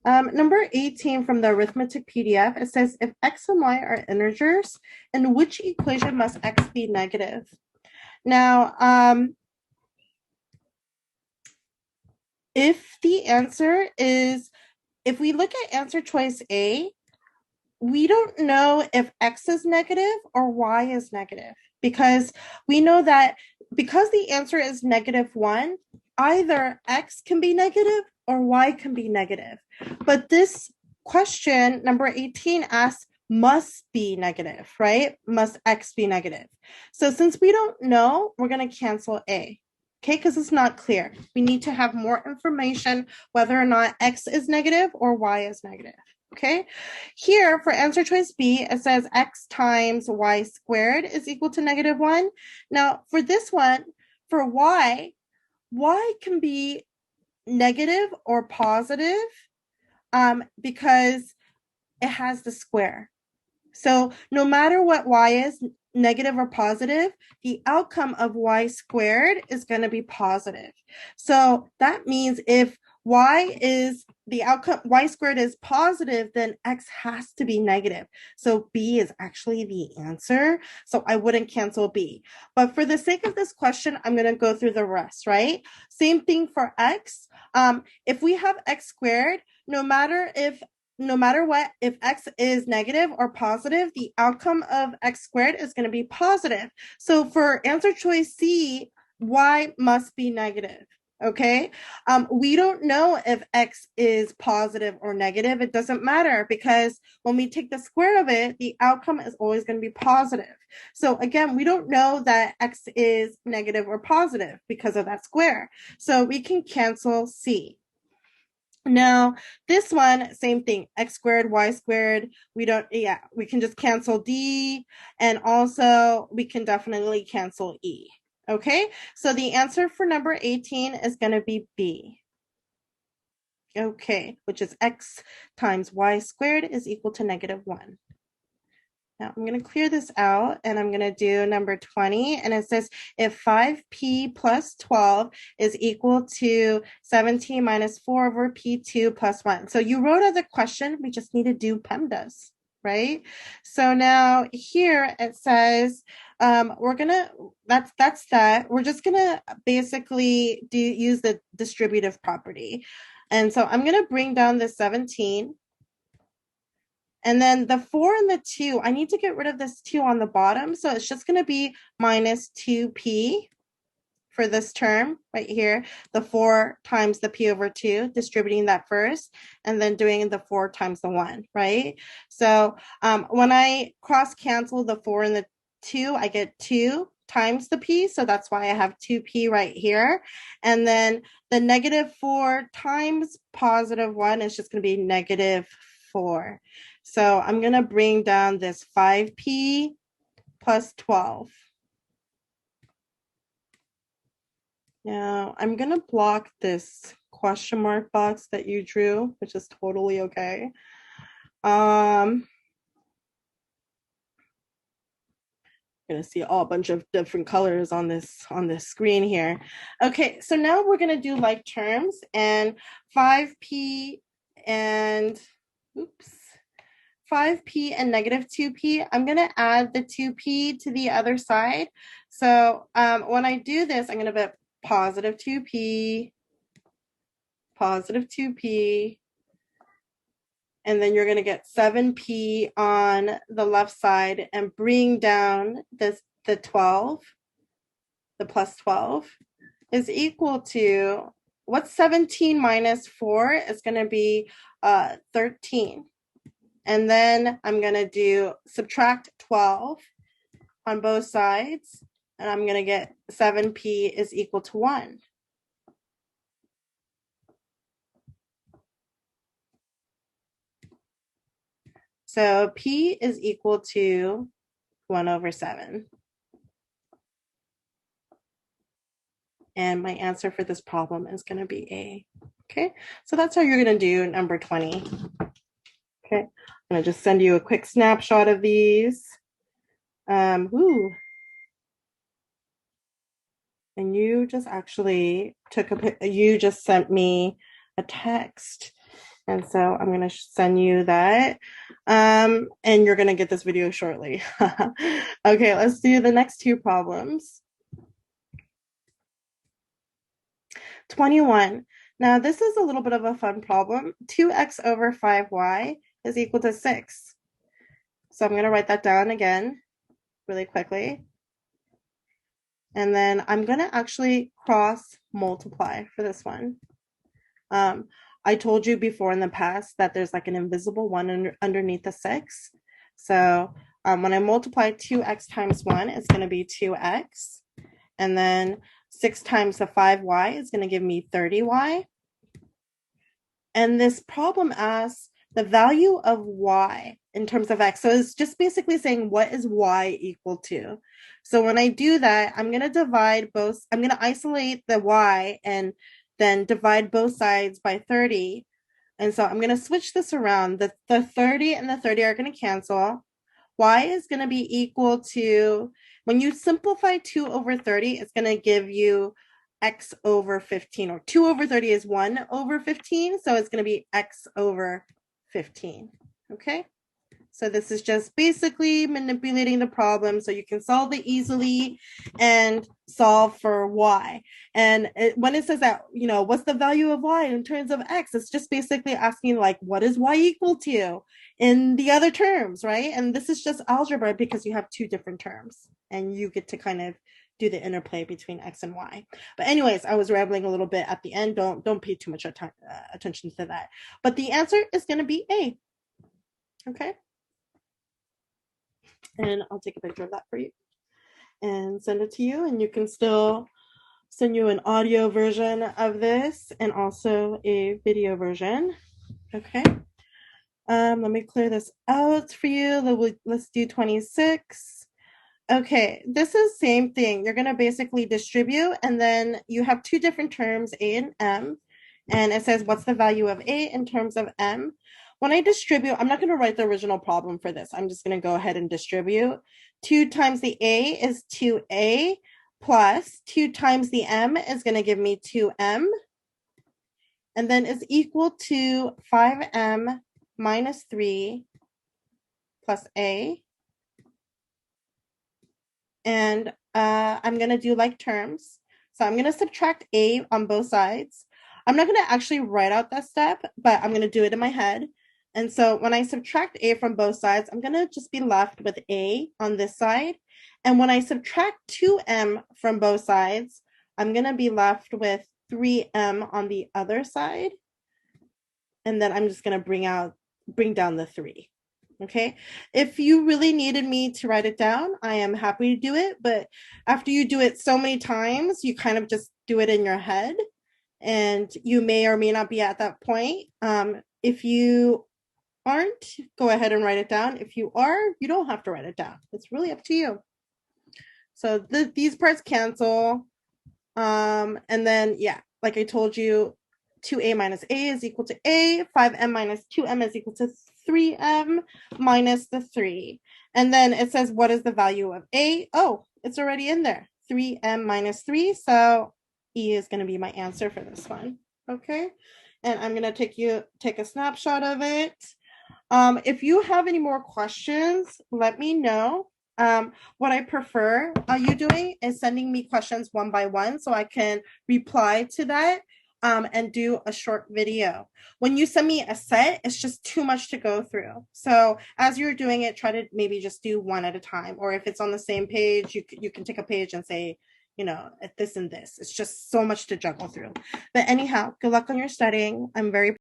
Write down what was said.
Number 18 from the arithmetic PDF, it says if x and y are integers, in which equation must x be negative? Now, if the answer is, if we look at answer choice A, we don't know if x is negative or y is negative, because we know that because the answer is -1, either x can be negative or y can be negative. But this question, number 18, asks must be negative, right? Must x be negative? So since we don't know, we're going to cancel A. Okay, because it's not clear. We need to have more information whether or not x is negative or y is negative. Okay, here for answer choice B, it says x times y squared is equal to -1. Now for this one, for y can be negative or positive because it has the square. So no matter what y is, negative or positive, the outcome of y squared is going to be positive. So that means if y is the outcome, y squared is positive, then x has to be negative. So B is actually the answer. So I wouldn't cancel B. But for the sake of this question, I'm going to go through the rest, right? Same thing for x. If we have x squared, no matter what, if x is negative or positive, the outcome of x squared is going to be positive. So for answer choice C, y must be negative. Okay, we don't know if x is positive or negative. It doesn't matter, because when we take the square of it, the outcome is always going to be positive. So again, we don't know that x is negative or positive because of that square. So we can cancel C. Now, this one, same thing, x squared, y squared, we can just cancel D, and also we can definitely cancel E. Okay, so the answer for number 18 is going to be B. Okay, which is x times y squared is equal to -1. Now I'm going to clear this out, and I'm going to do number 20, and it says if 5p plus 12 is equal to 17 minus 4 over p2 plus 1. So you wrote out the question, we just need to do PEMDAS, right? So now here it says we're gonna, that's that. We're just gonna basically use the distributive property. And so I'm gonna bring down the 17. And then the 4 and the 2, I need to get rid of this 2 on the bottom. So it's just going to be minus 2p for this term right here. The 4 times the p over 2, distributing that first, and then doing the 4 times the 1, right? So when I cross cancel the 4 and the 2, I get 2 times the p. So that's why I have 2p right here. And then the -4 times +1 is just going to be -4. So I'm going to bring down this 5p plus 12. Now I'm going to block this question mark box that you drew, which is totally okay. You're going to see a bunch of different colors on this screen here. Okay, so now we're going to do like terms, and 5p and 5p and -2p, I'm going to add the 2p to the other side. So when I do this, I'm going to put positive 2p, and then you're going to get 7p on the left side, and bring down the 12, the plus 12, is equal to, what's 17 minus 4 is going to be 13. And then I'm going to do subtract 12 on both sides, and I'm going to get 7p is equal to 1. So p is equal to 1 over 7. And my answer for this problem is going to be A. Okay, so that's how you're going to do number 20. Okay, I'm going to just send you a quick snapshot of these. And you just actually you just sent me a text And so I'm going to send you that. And you're going to get this video shortly. Okay, let's do the next two problems. 21. Now, this is a little bit of a fun problem. 2x over 5y is equal to 6. So I'm going to write that down again really quickly. And then I'm going to actually cross multiply for this one. I told you before in the past that there's like an invisible one underneath the 6. So when I multiply 2x times 1, it's going to be 2x. And then 6 times the 5y is going to give me 30y. And this problem asks the value of y in terms of x. So it's just basically saying, what is y equal to? So when I do that, I'm going to divide both. I'm going to isolate the y and then divide both sides by 30. And so I'm going to switch this around. The 30 and the 30 are going to cancel. Y is going to be equal to, when you simplify 2 over 30, it's going to give you x over 15, or 2 over 30 is 1 over 15, so it's going to be x over 15. Okay, so this is just basically manipulating the problem so you can solve it easily and solve for y. And when it says that, you know, what's the value of y in terms of x, it's just basically asking like, what is y equal to in the other terms, right? And this is just algebra because you have two different terms and you get to kind of do the interplay between x and y. But anyways, I was rambling a little bit at the end. Don't pay too much attention to that. But the answer is going to be A. Okay. And I'll take a picture of that for you and send it to you. And you can still send you an audio version of this and also a video version. Okay. Let me clear this out for you. Let's do 26. Okay, this is same thing. You're going to basically distribute, and then you have two different terms, A and M, and it says what's the value of A in terms of M. When I distribute, I'm not going to write the original problem for this. I'm just going to go ahead and distribute. 2 times the A is 2A, plus 2 times the M is going to give me 2M, and then is equal to 5M minus 3 plus A. And I'm going to do like terms. So I'm going to subtract A on both sides. I'm not going to actually write out that step, but I'm going to do it in my head. And so when I subtract A from both sides, I'm going to just be left with A on this side. And when I subtract 2M from both sides, I'm going to be left with 3M on the other side. And then I'm just going to bring down the 3. Okay, if you really needed me to write it down, I am happy to do it. But after you do it so many times, you kind of just do it in your head, and you may or may not be at that point. If you aren't, go ahead and write it down. If you are, you don't have to write it down. It's really up to you. So these parts cancel. And then, yeah, like I told you, 2A minus A is equal to A. 5M minus 2M is equal to 3M minus the 3. And then it says, what is the value of A? Oh, it's already in there. 3M minus 3. So E is going to be my answer for this one. Okay. And I'm going to take a snapshot of it. If you have any more questions, let me know. What I prefer you doing is sending me questions one by one so I can reply to that and do a short video. When you send me a set, it's just too much to go through. So as you're doing it, try to maybe just do one at a time. Or if it's on the same page, you can take a page and say, you know, this and this. It's just so much to juggle through. But anyhow, good luck on your studying. I'm very